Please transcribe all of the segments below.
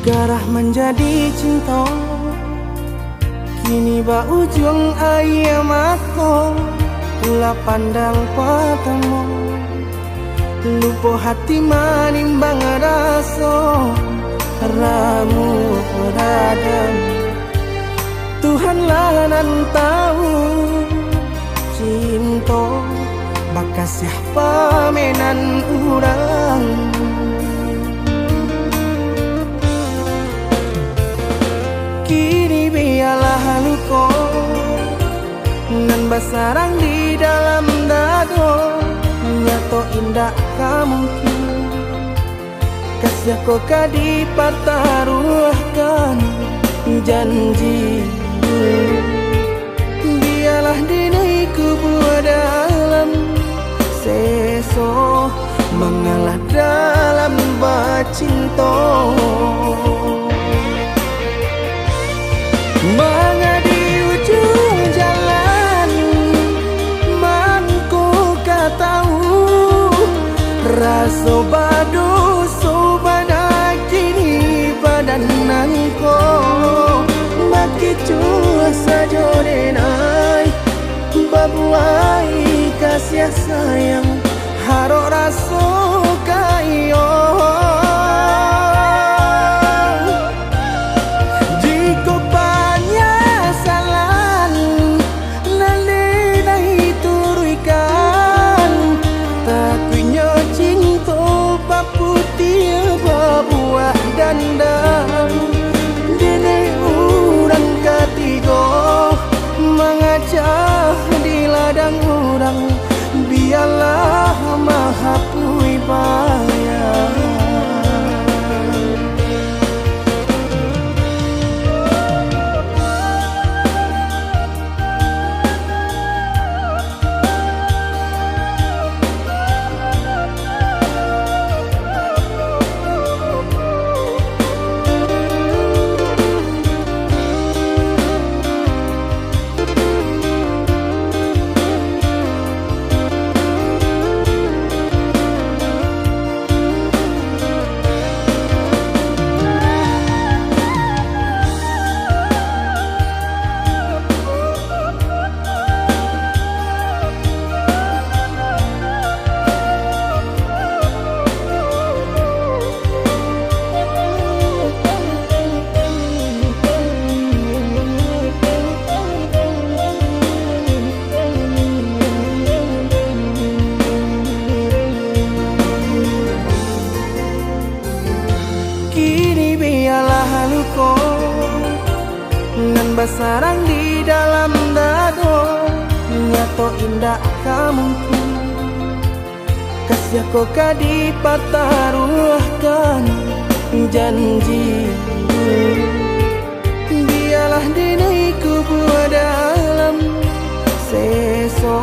Garah menjadi cinta, kini ba ujung ayam aku. Ulah pandang patamu, lupa hati manimbang rasa. Ramu beradam, Tuhanlah nan tahu. Cinta bakas siapa menan urang. Kini biarlah luka nan basarang di dalam dado. Nyato indah kamu kasih ko kadi pertaruhkan janji. Biarlah dini kubur dalam seso mengalah dalam bacinta. Mengadi ujung jalan manku katahu rasa badu sobana kini badananku maki cua saja denai babuai kasih sayang harok rasa kayo. Mengajak di ladang orang, biarlah maha pui bayar. Nan basarang di dalam dado. Nyato indah kamu kasih ko kadi pertaruhkan janji. Biarlah dini kubur dalam seso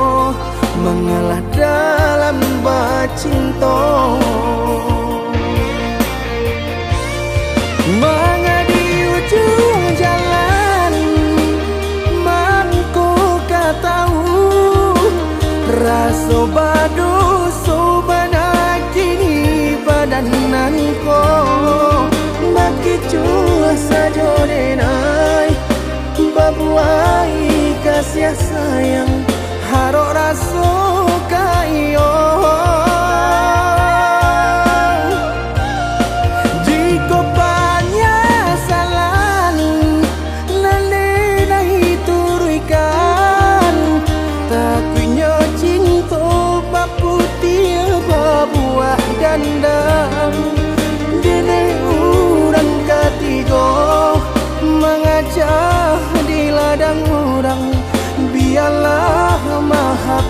mengalah dalam bacinta. Mengadi ujung jalan manku katahu rasa badu sobana kini badananku maki cua saja denai babuai kasih sayang harok rasa kayo. Dandang dini urang ketiga mengajak di ladang orang, biarlah maha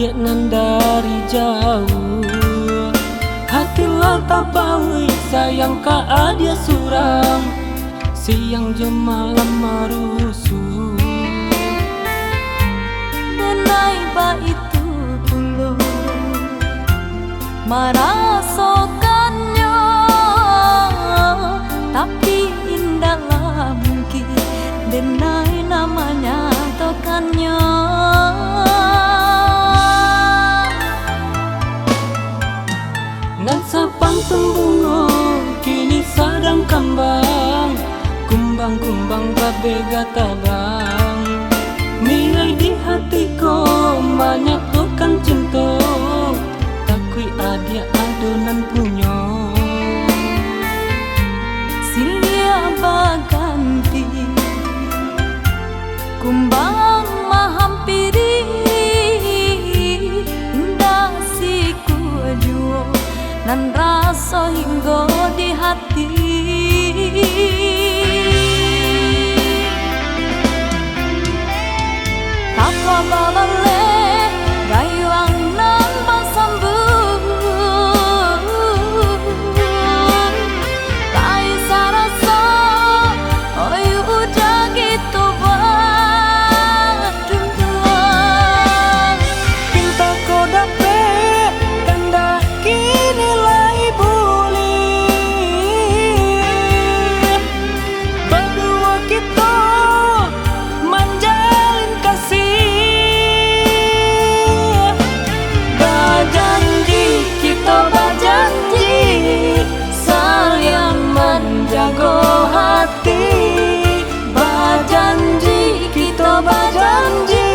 adik nan dari jauh. Hati lah tak bawi sayang ka adia surang, siang jam malam marusuh. Benai ba itu dulu merasakannya, tapi indahlah mungkin benai namanya tokannya. Nan sapang tembungo kini sadang kambang, kumbang-kumbang babega tabang. Nilai di hatiku menyatukan cinta, takui adia adonan punyo. Silya baganti kumbang mahampiri, indah si kujuo nan rasa hingga di hati. Takwa babale gayuang nan basambung, kai sarasa oyu jagi to badungan. Pinta ko dape tanda kini lai buli, berdua kita menjalin kasih. Berjanji kita berjanji saling menjaga hati. Berjanji kita berjanji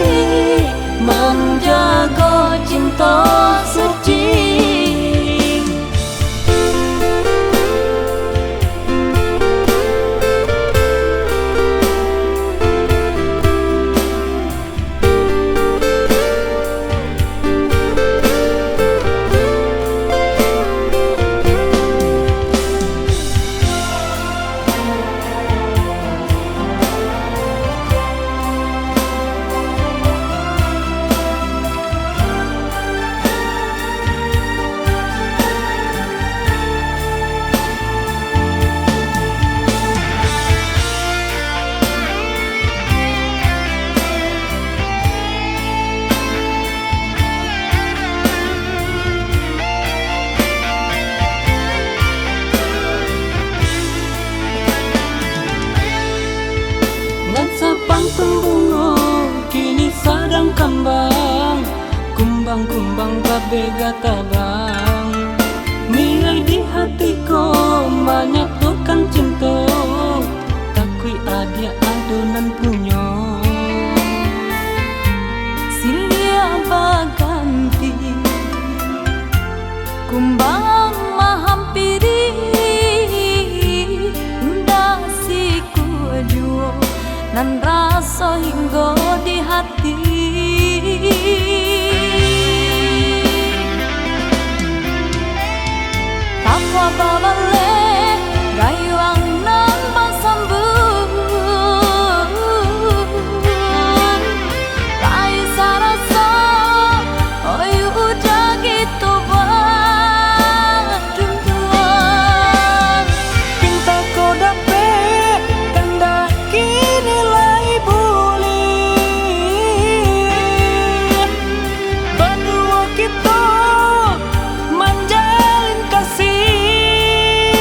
menjaga cinta suci. Nan sapang tembungo kini sadang kambang, kumbang-kumbang babega tabang. Nilai di hatiku menyatukan cinta, takui adia adonan punyo. Silya baganti kumbang mahampiri, indah si kujuo nan rasa hingga di hati. Takwa babale gayuang nan basambung, kai sarasa oyu jagi to badungan. Pinta ko dape tanda kini lai buli, berdua kita menjalin kasih.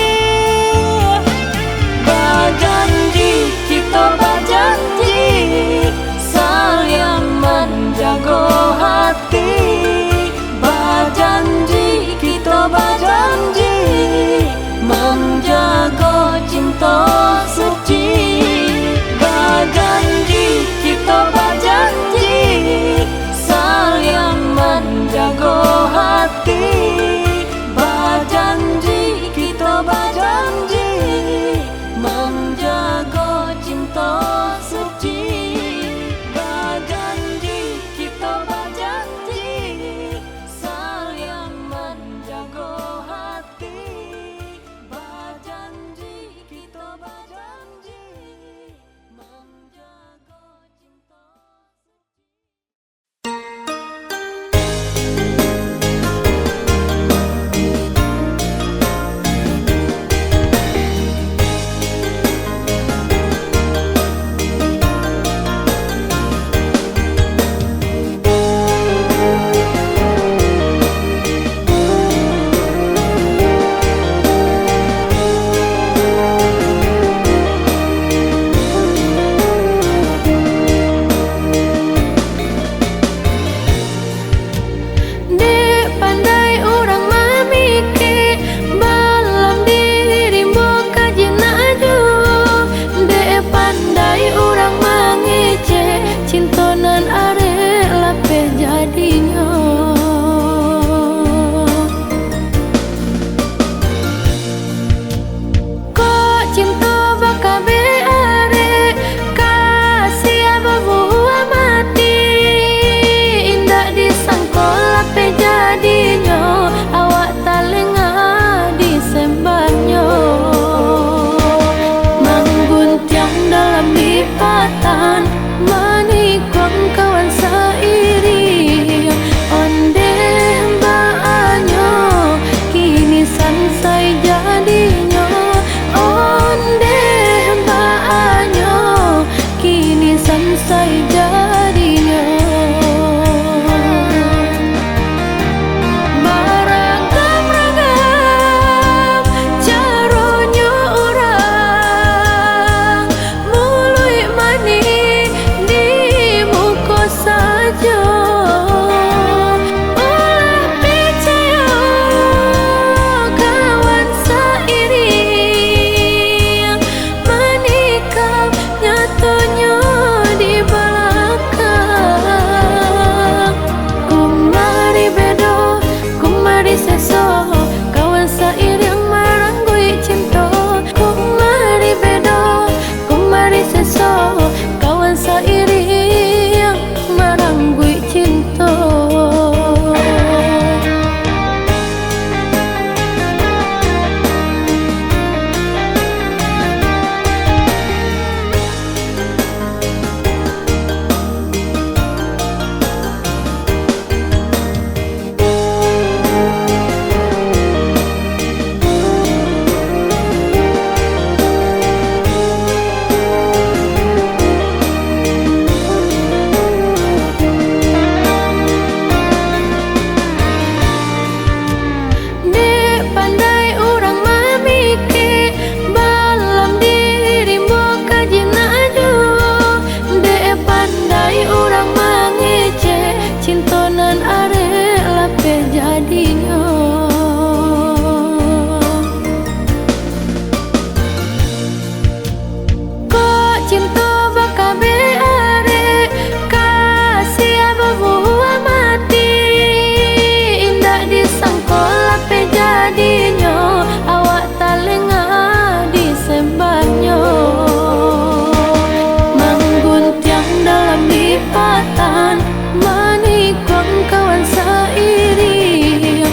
jadinya. Kok cinta bakal beare kasih berbuah mati, indah disangkol apa jadinya, awak tak lengah disembahnya. Mengguntiang dalam lipatan, menikung kawan seiri,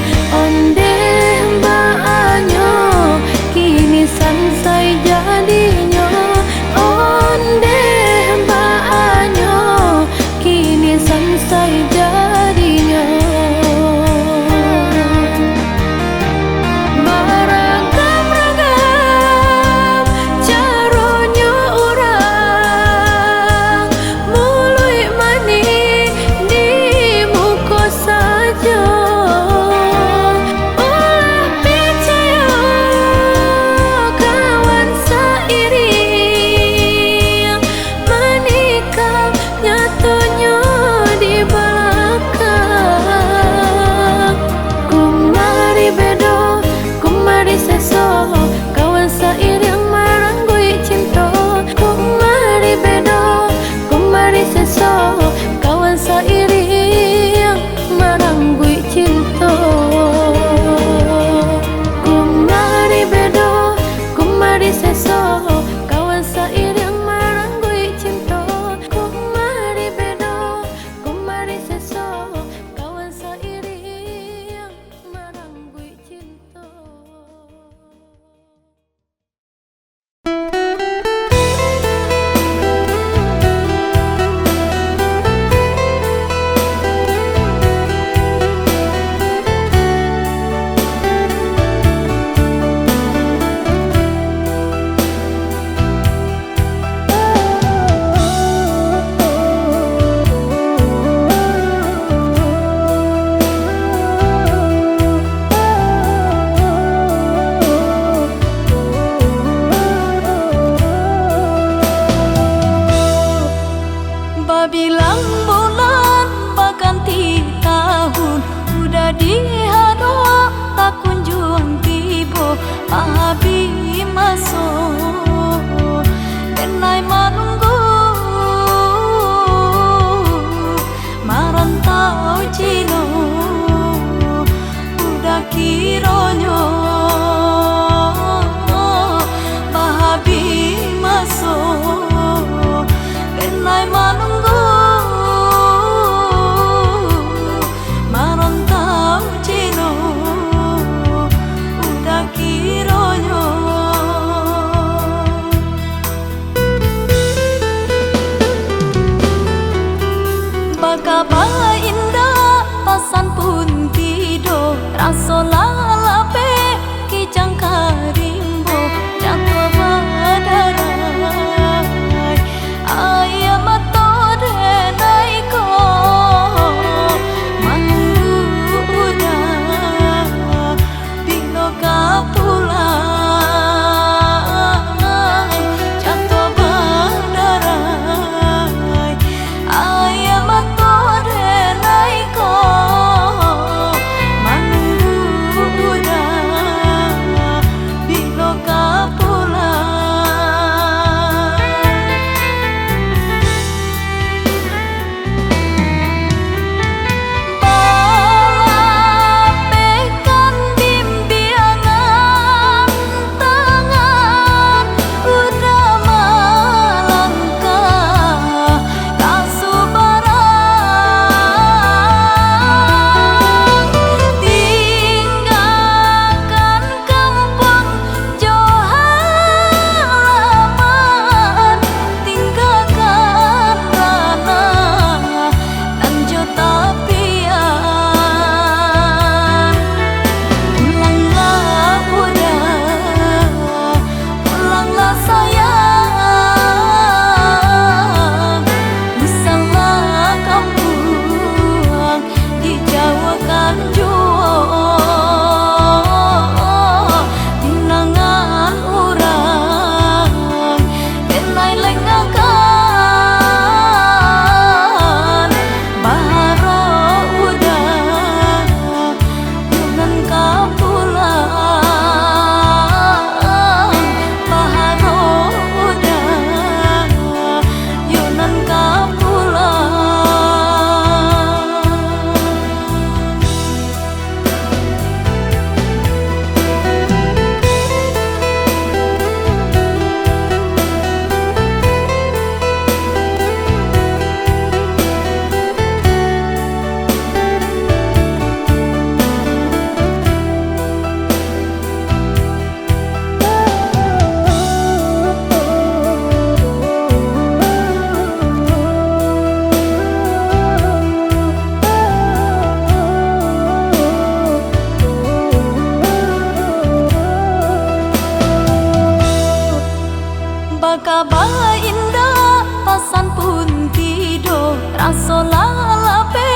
ba indah pasan pun tidur rasa lalape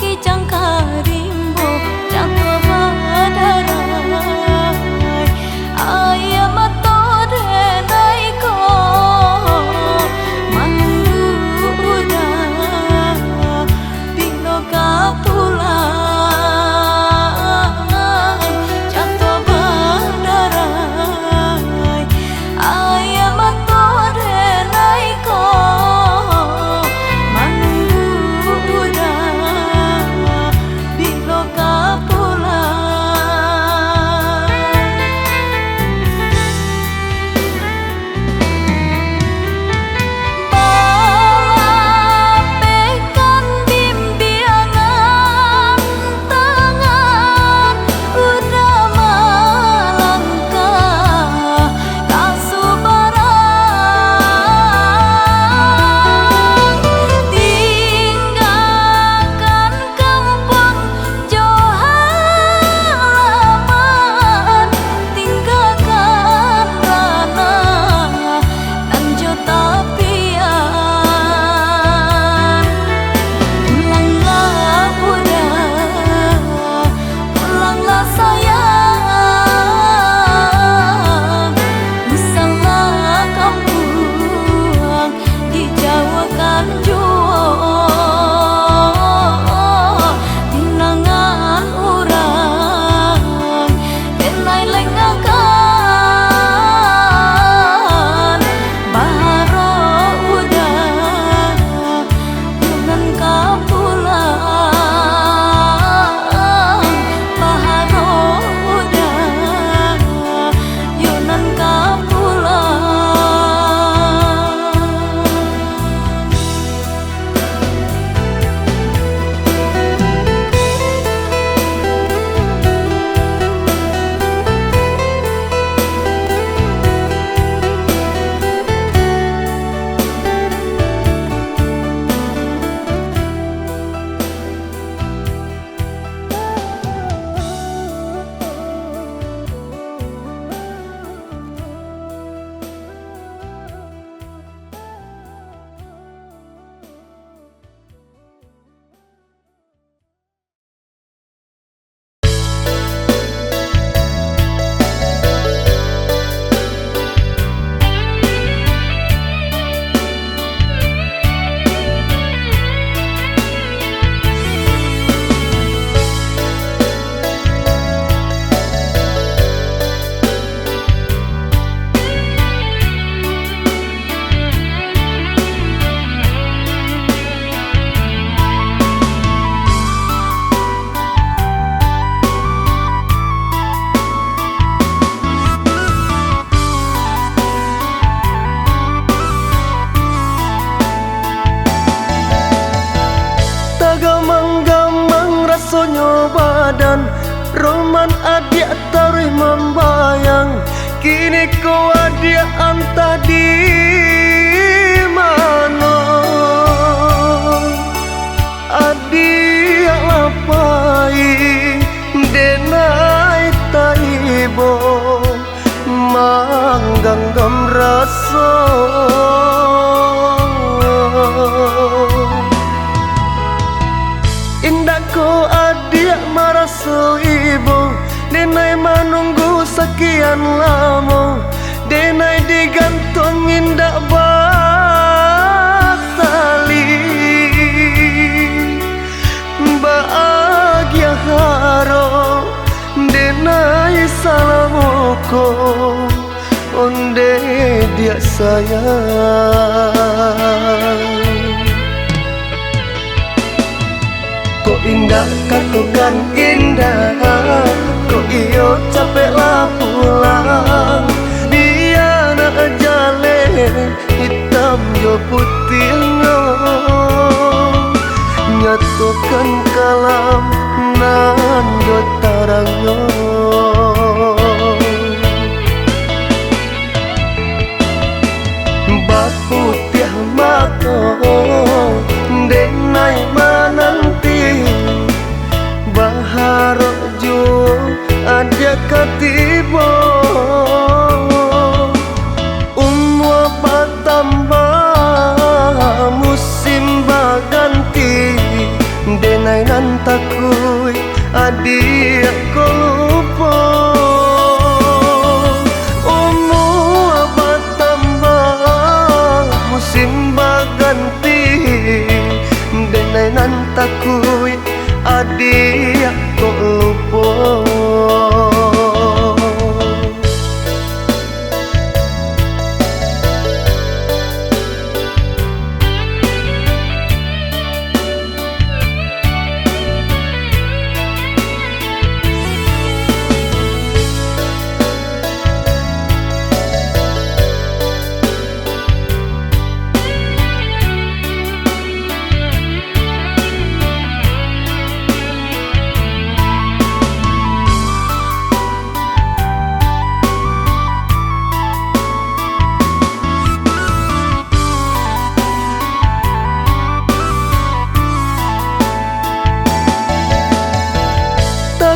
kijang karimbo jatuh badarai ayam atau denai ko mandu udah bino kapulang jatuh badarai ayam atau denai ko mandu udah bino kapulang balapekan bimbingan tangan udah melangkah kasubaran tinggalkan kampung jauh halaman tinggalkan tanah dan juta pian pulanglah udah pulanglah sayang busalah kampung di Jawa kan jua tinangan orang denai lengakan baharo udah yunan kapulang baharo udah yunan kapulang Tagamang-gamang rasanya badan roman adik tarih membayang kini kau adik antah di mana adik lapai denai taibo mangganggam rasa indah ko adik merasa ibu denai menunggu sekian lama denai digantung indah batali bahagia haro denai salamuko onde dia sayang kok indah katukan indah kok iyo capeklah pulang biar jale hitam yo putih nyatukan kalam nan yo tarang baputih mata denai menanti baharo jo ada katibo umwa patah adik kok lupa.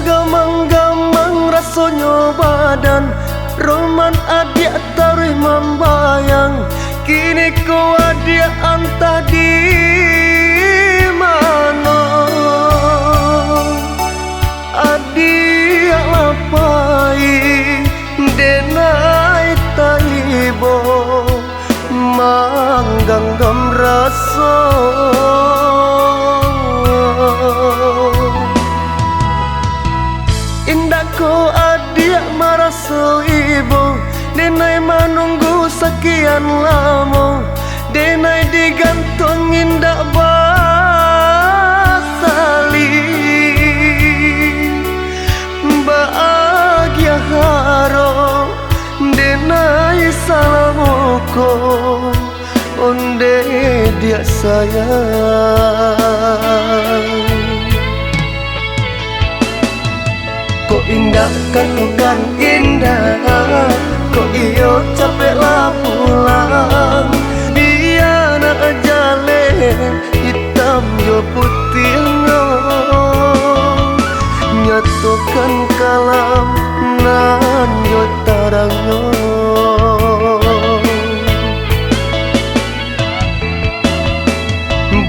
Gamang-gamang rasanya badan roman adik taruh membayang. Kini kau adik antah di mana? Adik lapai denai taibo mangganggam rasa. Indah ko adik merasa ibu, denai menunggu sekian lama, denai digantung indah basali. Bahagia haro, denai salamuko, onde dia sayang. Kok indah kan indah, kok iyo capeklah pulang. Biar nak jale hitam yo putih no, nyatukan kalam nan yo tarang no.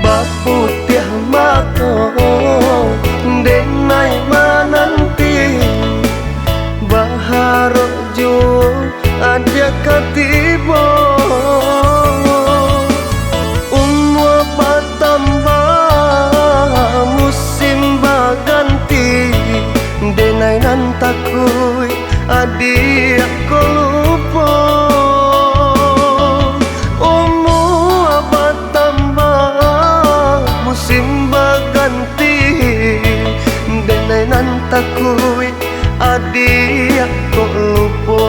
Baputih mako denai menanti baharo jo ada katibo. Umur bertambah musim berganti, denai nan takui adik ko lupa. Umur bertambah musim berganti, denai nan takui adik kok lupa.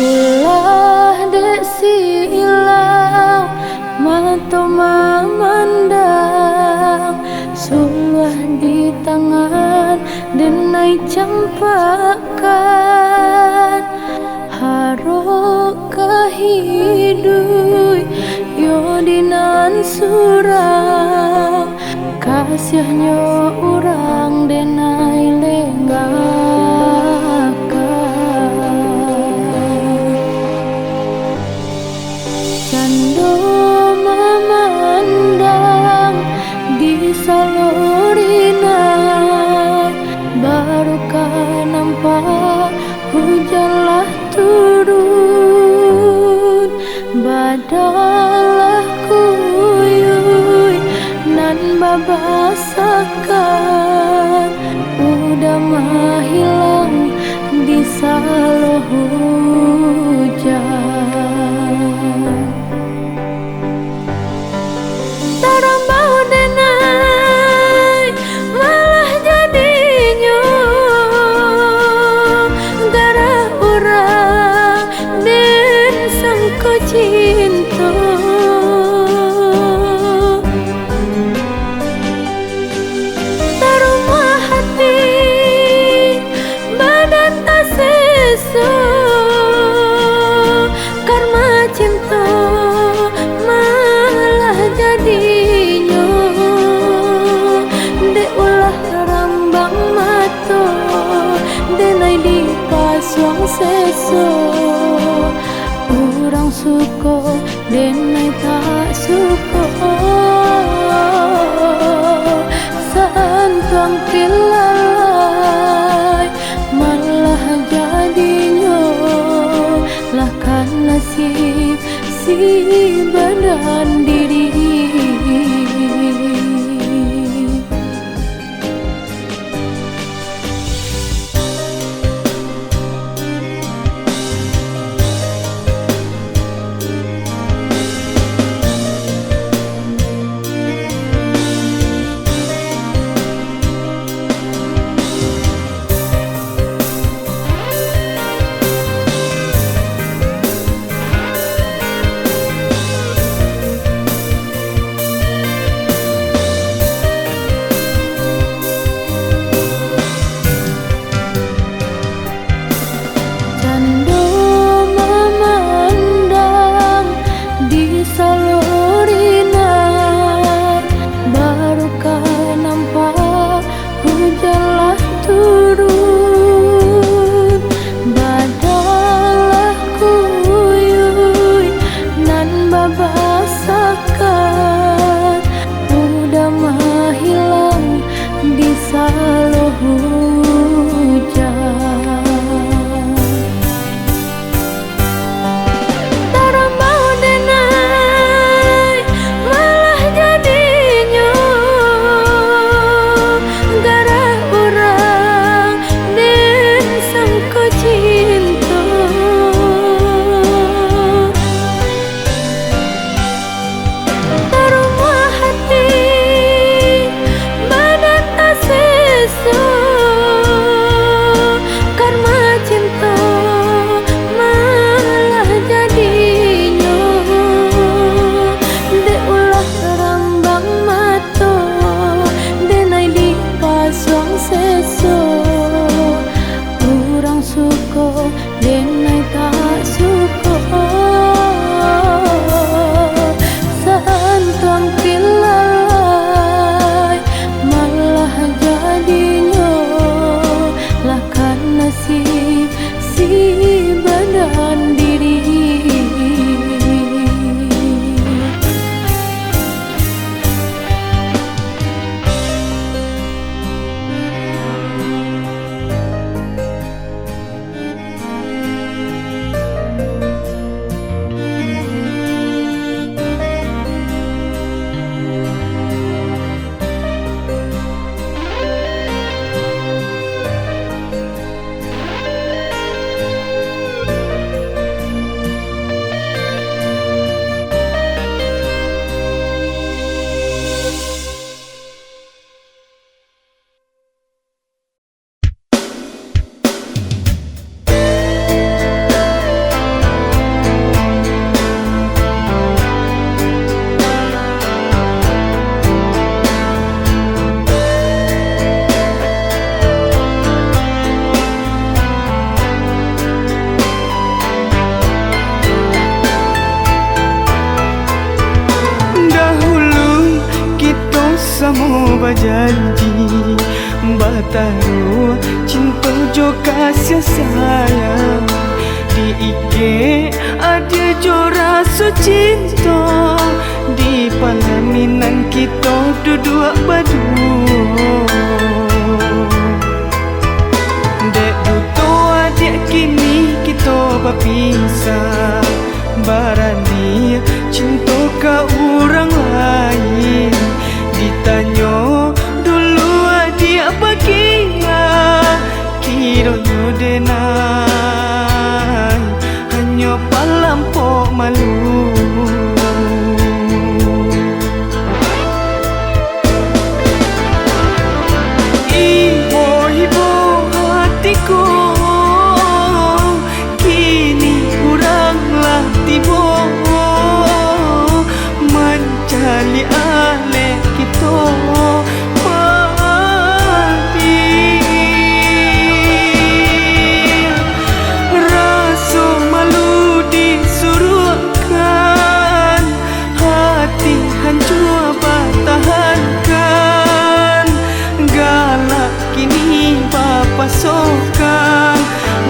Ulah dek silau mata memandang, suluh di tangan denai campakan. Haruk kahidui yo dinan surang, kasihnya urang denai lenggang. Salurina barukah nampak hujanlah turun, badalah kuyuy nan babasakan seso. Urang suko denai tak suko. Santang kilalai malah jadinya lah kan nasib si badan diri. Kamu berjanji Bataru cinta jo kasih sayang Di IG ada jo rasa cinta Di palaminan kita duduk berdua Dek duto adik kini kita berpisah Barani cinta ke orang lain Ditanya dulu adik bagia Kiranya denai Hanya palampok malu Ibu hatiku Kini kuranglah tiba Mencari alih kita mati Rasa malu disuruhkan Hati hancur bertahankan Galak kini bapa sokan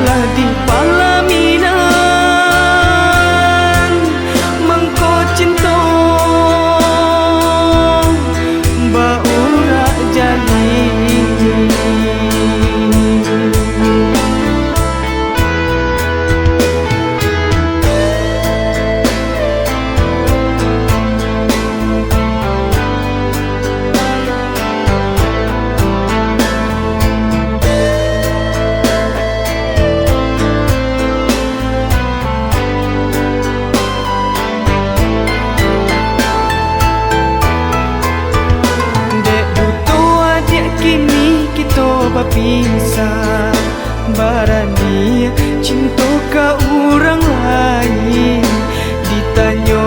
Lah di pisah barani cinta ke orang lain. Ditanya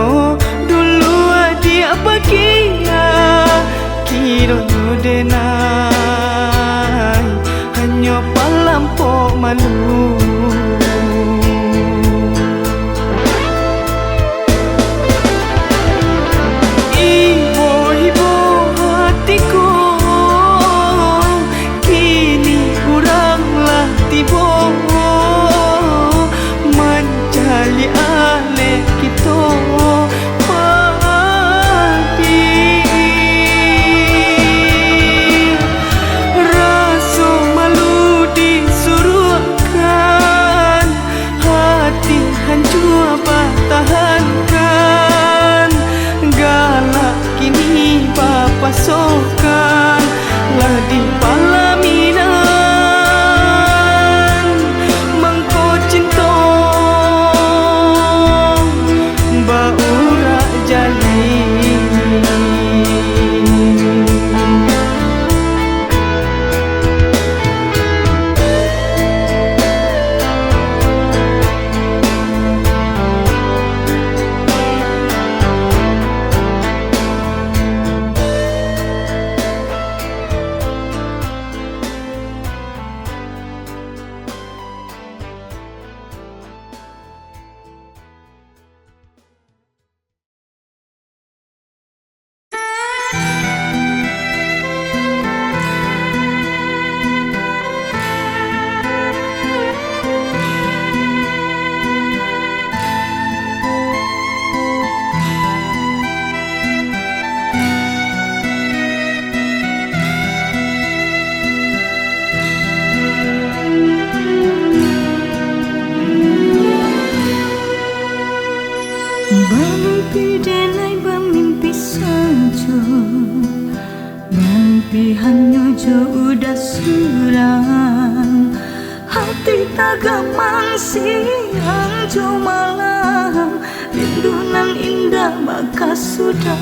dulu dia bahagia kiranya denai hanya palampau malu. Ibu-ibu hatiku kini uranglah tiba mencari alih kita padi. Rasa malu disuruhkan, hati hancur bertahankan. Galak kini papasokan lah di palaminan. Mangko cinta baurak jalin. Bermimpi denai bermimpi saja, mimpi hanya sudah suram. Hati tak gamang siang jo malam, rindunan indah maka sudah.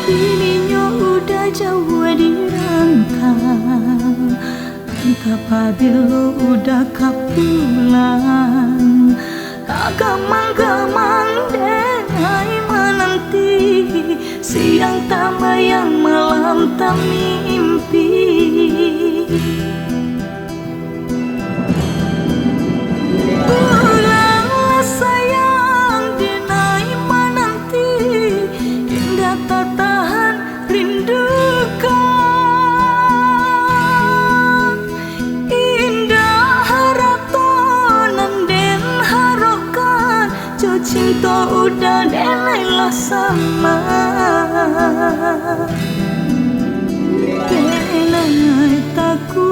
Ininya udah jauh dirangkang, entah apabila udah kapulang. Tak gamang-gamang denai menanti, siang tak bayang malam tak mimpi. Pulanglah sayang denai menanti, indah tak tahan rindukan. Indah haratonan den harokan, jo cinta udah denailah sama. Denai takui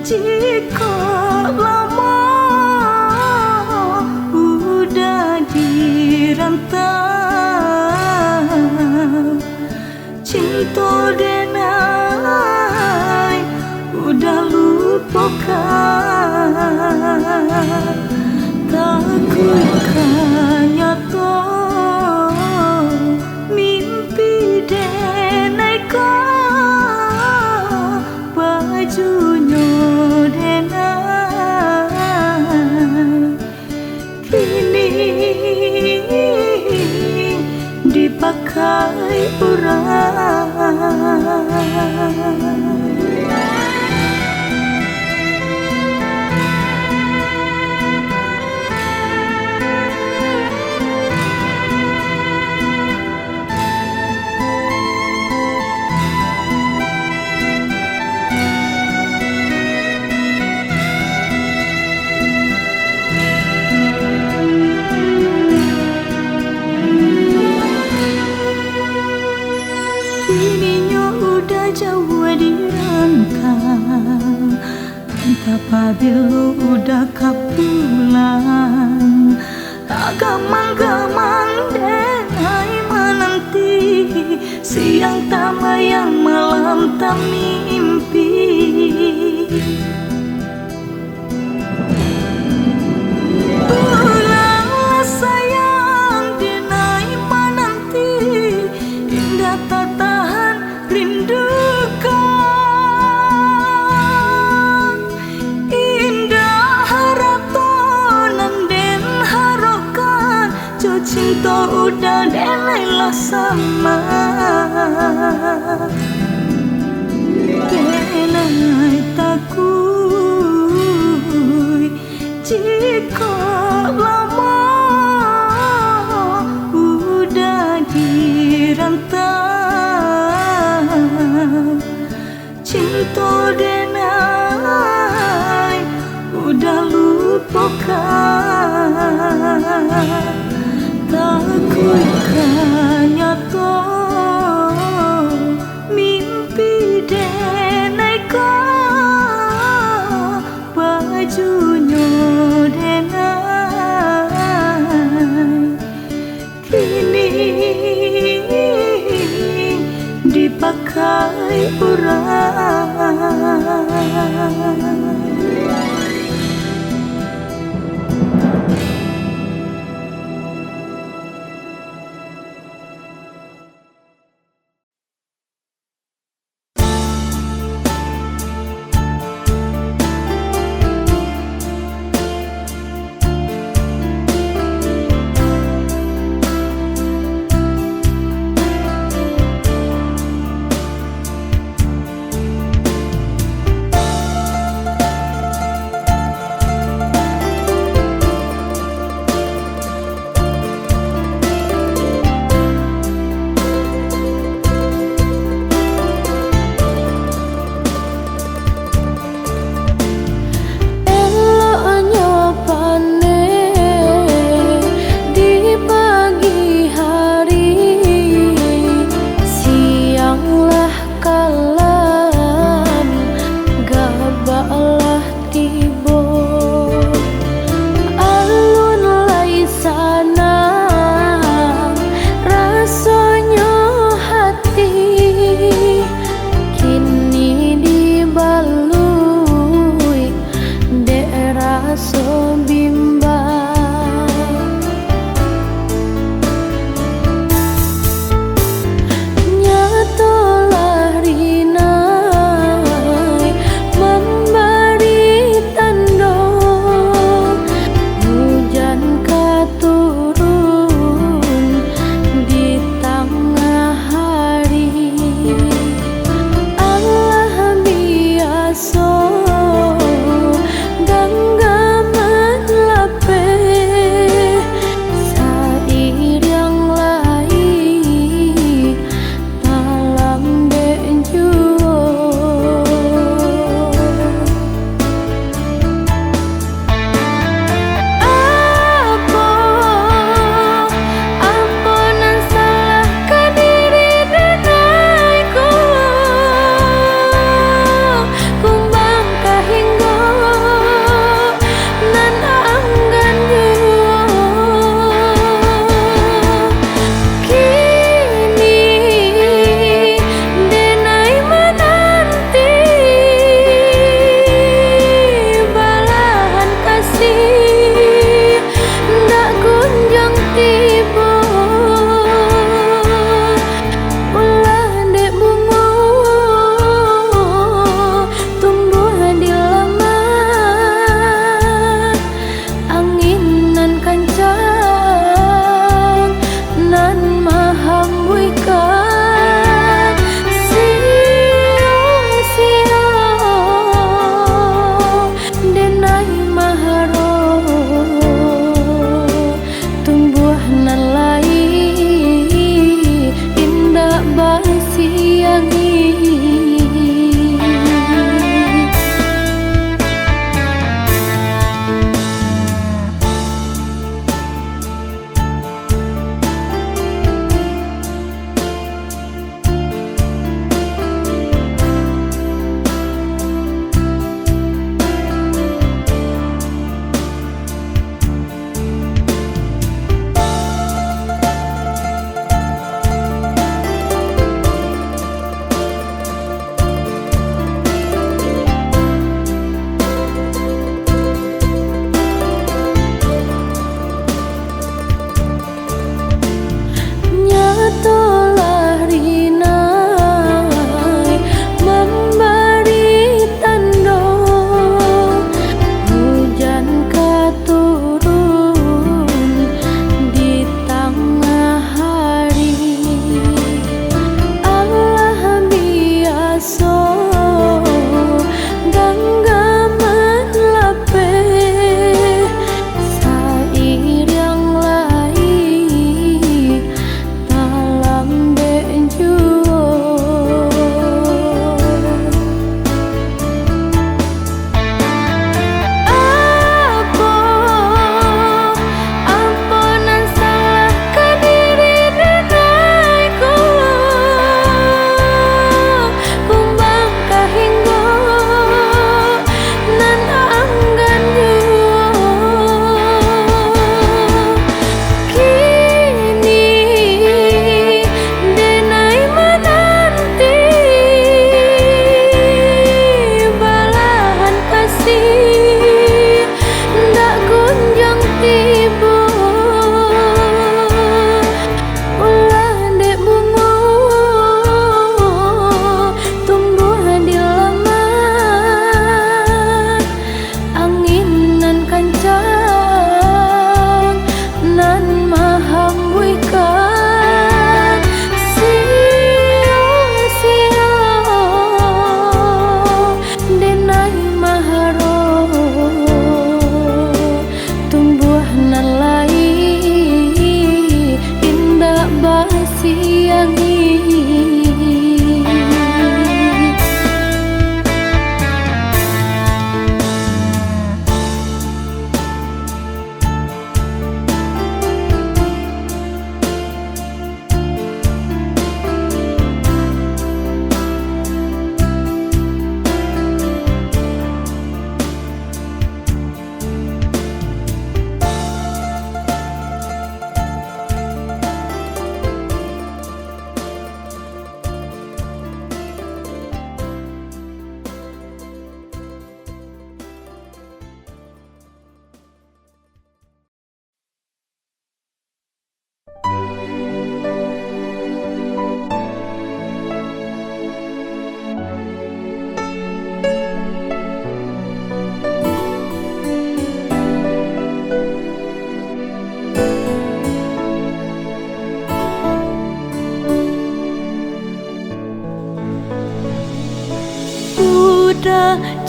jika lama udah dirantau. Cinta denai udah lupakan, takutkan nyata mimpi denai kau bajunya denai kini dipakai orang. Ininya udah jauh dirangkang, entah apabila udah kapulang. Tak gamang-gamang denai menanti, siang tak bayang malam tak mimpi. Pulang cinta udah delailah sama Denai takui jika lama udah dirantau cinta denai udah lupakan takutkan nyata mimpi denai kau bajunya denai kini dipakai orang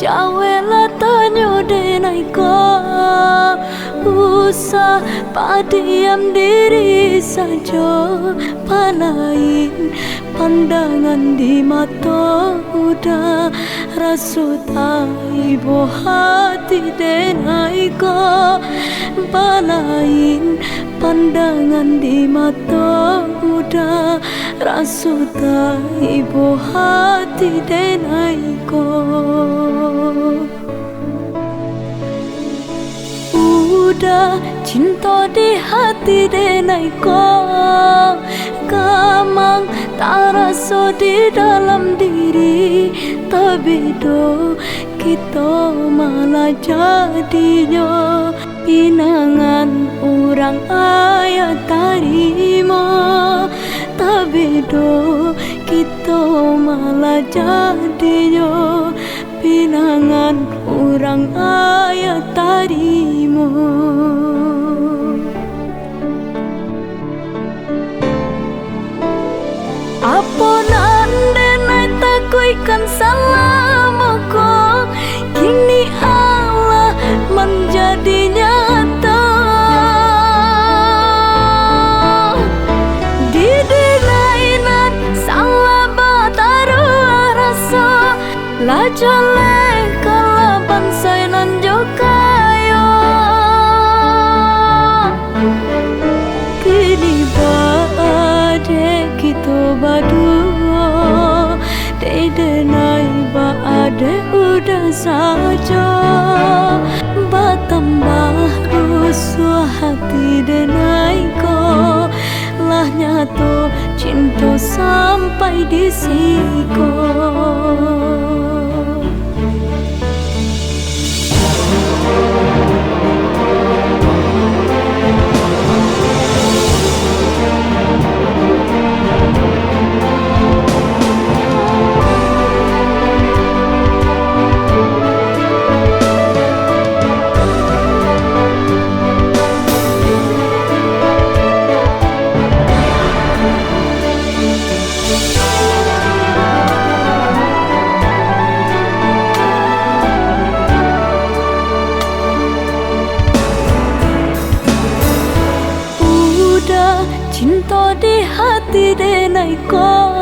Jawela tanyo denai ko Usah padiam diri saja Palain pandangan di mata udah Rasuta ibu hati denai ko Palain pandangan di mata udah Rasuta ibu hati denai ko Udah cinta di hati denai ko Kamang tak rasa di dalam diri Tapi do kita malah jadinya Pinangan orang ayat tarima Tapi do kita malah jadinya Pinangan orang ayat tarima Apa nande nai takuikan salamaku Kini Allah menjadi nyata Didinainan salah bataru rasa Lajale kalaban sainan jokayo Kini baade kita berdua Denai baade udah saja Batambah rusuh hati denai ko Lah nyato cinta sampai di siko Cinta di hati denai ko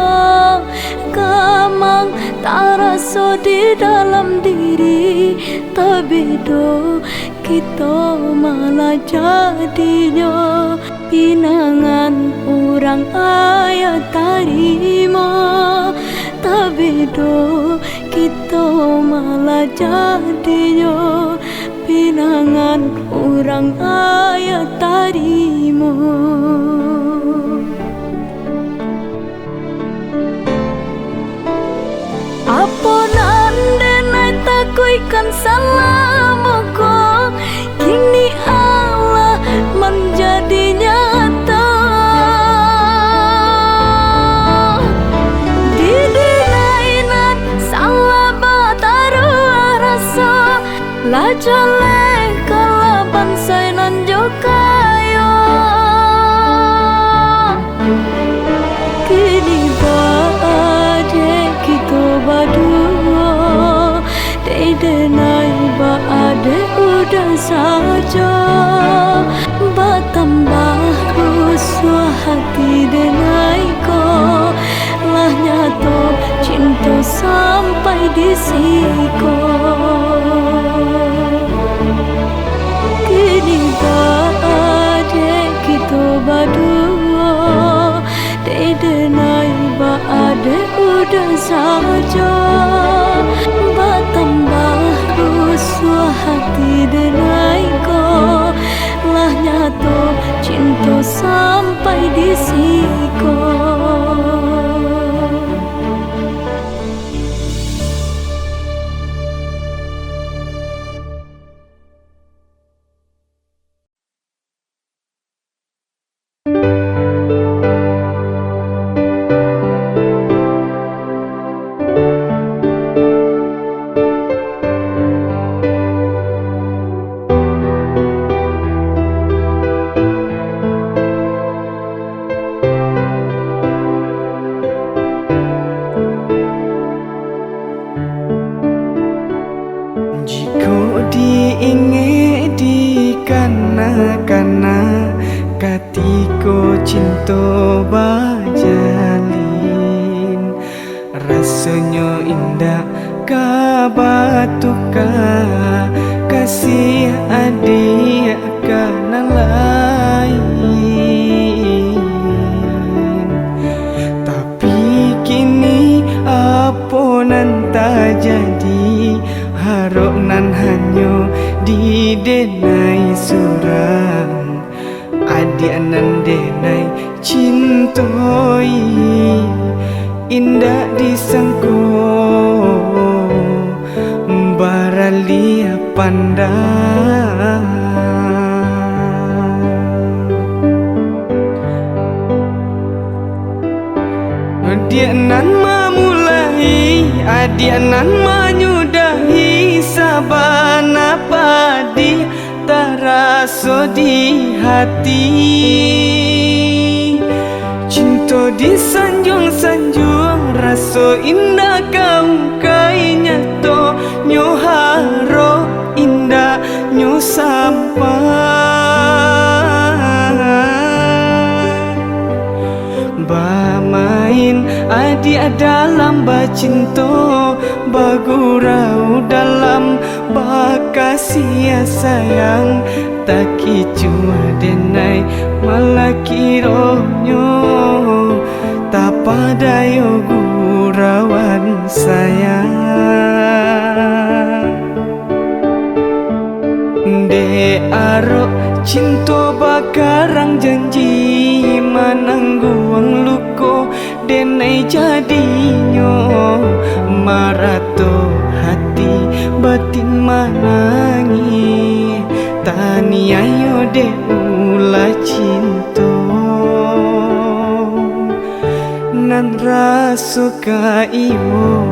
Kamang tak rasa di dalam diri Tapi do kita malah jadinya Pinangan orang ayat tarima Tapi do kita malah jadinya Pinangan orang ayat tarima Apa nande nai takuikan salamaku Kini Allah menjadi nyata Didinainan salah bataru rasa Lajale kalaban sainan jokayo Kini baade kita berdua Denai baade udah saja Batambah rusuh hati denai ko Lah nyato cinta sampai di siko Kini baade kita berdua Denai baade udah saja Batambah rusuh hati denai ko Lah nyato cinta sampai di siko Katiko cinta bajalin, rasanya indah kabatuka, kasih adik kana lain. Tapi kini apa nan tak jadi, harok nan hanya di denai surang. Adik nan denai cintoi, indah disangko baralia pandang. Dia nan memulai, adik nan menyudahi, sabana padi terasa di hati. Cinta disanjung-sanjung, rasa indah kau kai nyato, nyo haro indah nyo sampai. Bamain adik dalam bacinta, bagurau dalam bakasih sayang. Tak kicua denai malah kironyo, tak padayo gurauan sayang. De arok cinta bakarang janji, manangguang luko denai jadinyo. Marato hati batin manangi, tani ayo de ulah cinta nan rasa ka iwo.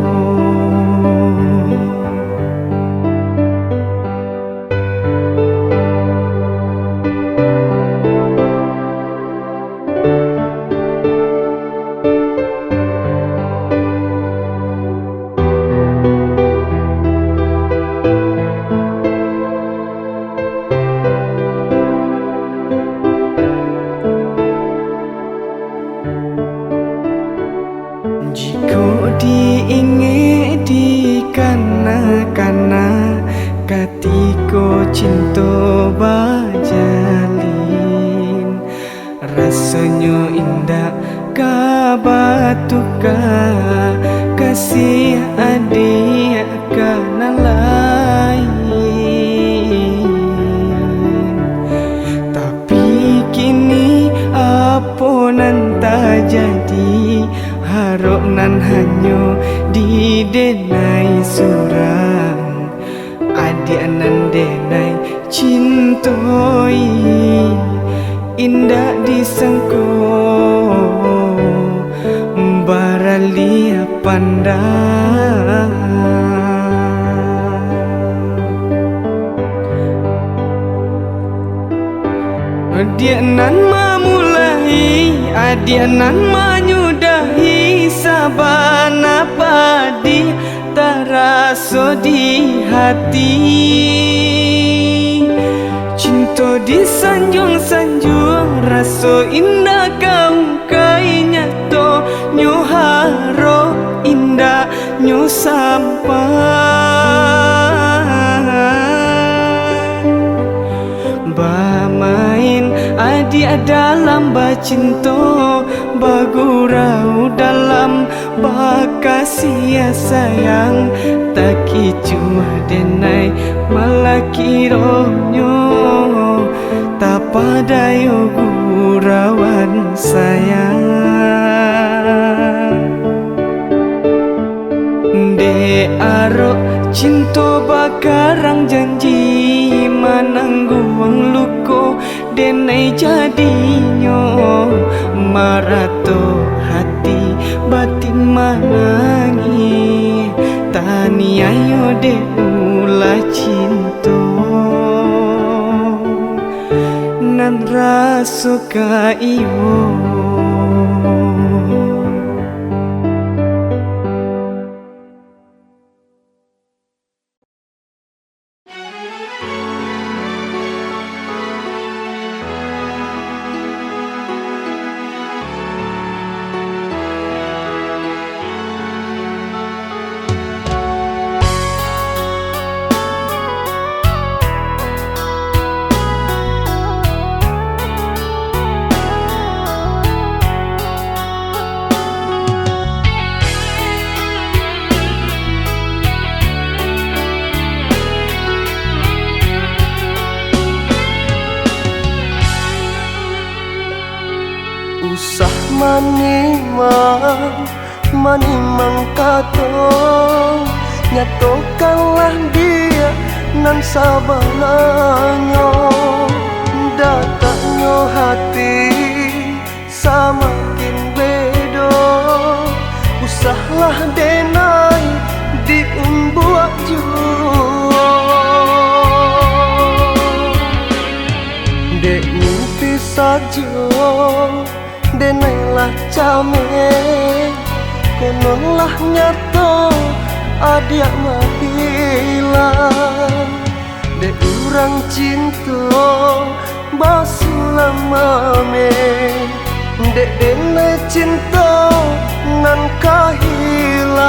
Diinge di kana-kana, katiko cinta bajalin, rasanya indah kabatuka, kasih adik kana lain. Tapi kini apa nan tak jadi, harok nan hanya di denai surang. Adik nan denai cintoi, indah disangko baralia pandang. Dia nan memulai, adik nan menyudahi, sabana padi terasa di hati. Cinta disanjung-sanjung, rasa indah kau kai nyato, nyo haro indah nyo sampai. Bamain adik dalam bacinta, bagurau dalam bakasih sayang. Tak kicua denai malah kironyo, tak padayo gurauan sayang. De arok cinta bakarang janji, manangguang luko denai jadinyo. Marato hati batin manangi, tani ayo de ulah cinta nan rasa ka iwo. Usah manimang katong nyatokanlah dia nan sabananyo datangnya hati samakin bedo. Usahlah denai diumbuak jua dek mimpi saja denailah came konolah nyato adia mahilang dek urang cinta basulamame dek denai cinta nan kahilang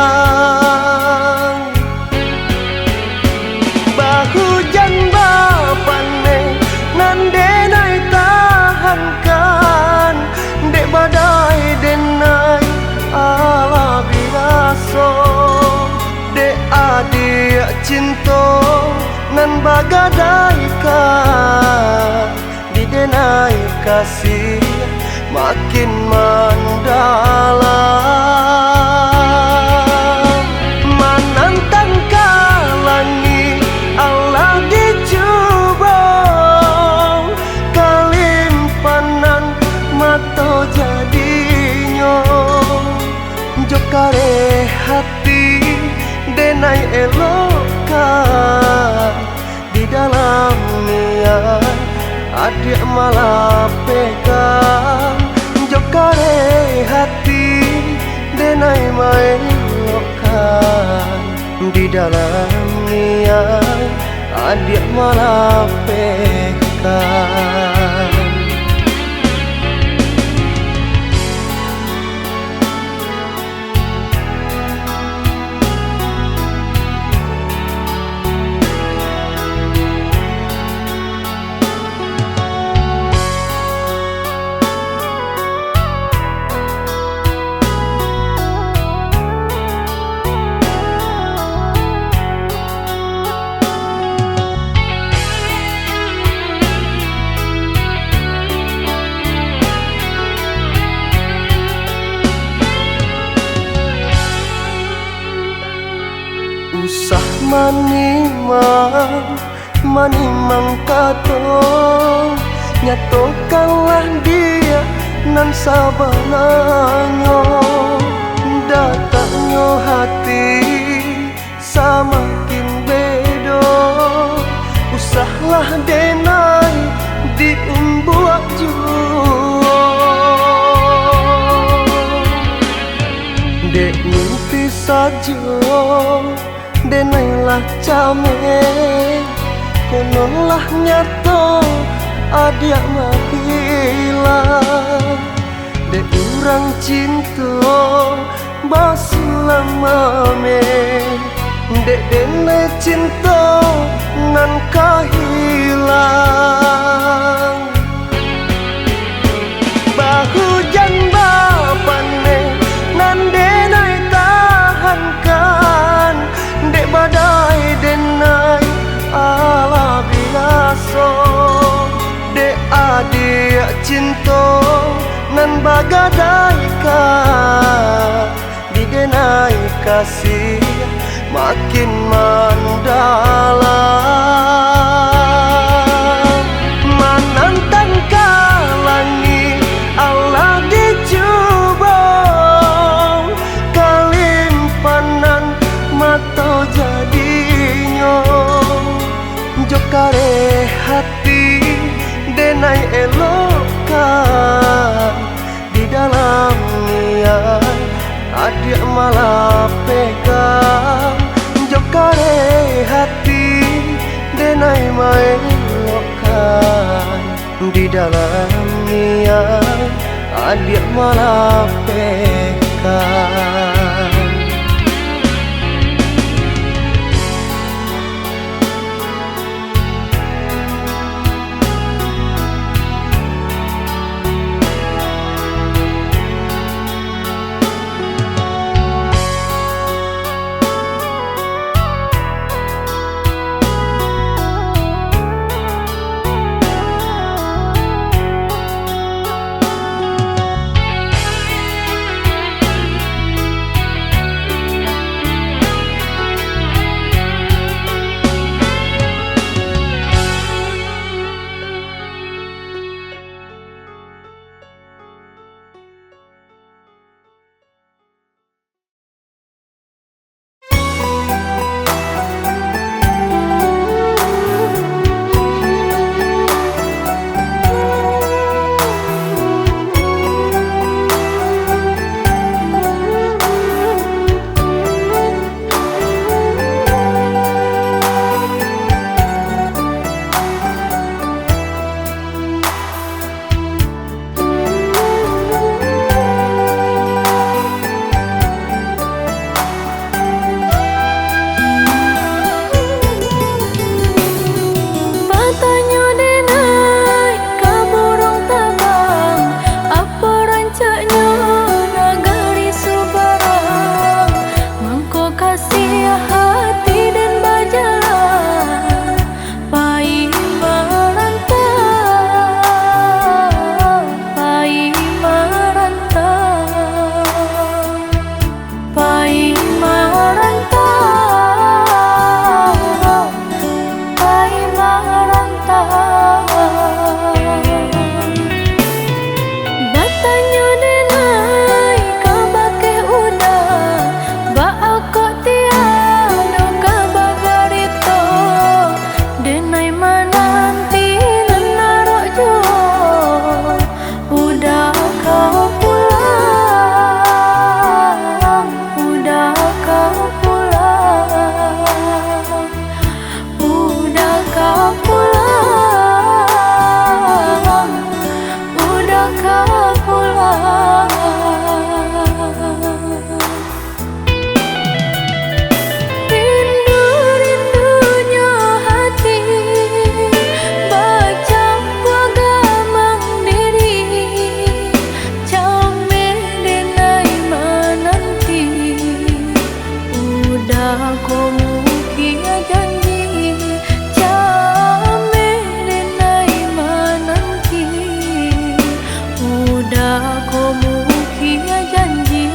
bahujan bapane nan denai tahankan dek badai denai ala biaso dek adik cinta nan bagadaikan di denai kasih makin mendalam menantang kalangi Allah dicuba kalimpanan mata jadinya jokare hati denai elokan di dalam niat adik malah pegang jokare hati denai maelokan di dalam niat adik malah pegang. Usah manimang katong nyatokanlah dia nan sabananyo datangnya hati samakin bedo. Usahlah denai diumbuak jua dek mimpi saja denailah came konolah nyato adia mahilang dek urang cinta basulamame dek denai cinta nan kahilang bahujan bapane nan denai tahankan dek badai denai ala biaso dek adik cinta nan bagadaikan di denai kasih makin mendalam menantang kalangi Allah dicuba kalimpanan mata jadinya jokare hati denai elokan di dalam niat adik malah pegang jokare hati denai maelokan di dalam niat adik malah pegang. bakal pulang. Rindu-rindunya hati baca gua gamang diri, cameh denai menanti. Udah komu kia janji, cameh denai menanti. Udah komu kia janji.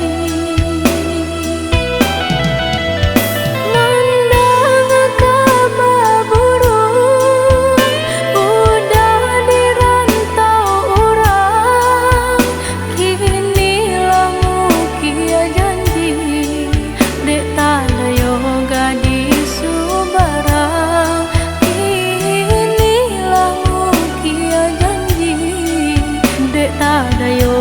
Mandang kabar burung udah dirantau orang, kini lamu kia janji. Dek tanda yoga di Subarang, kini lamu kia janji. Dek tanda yoga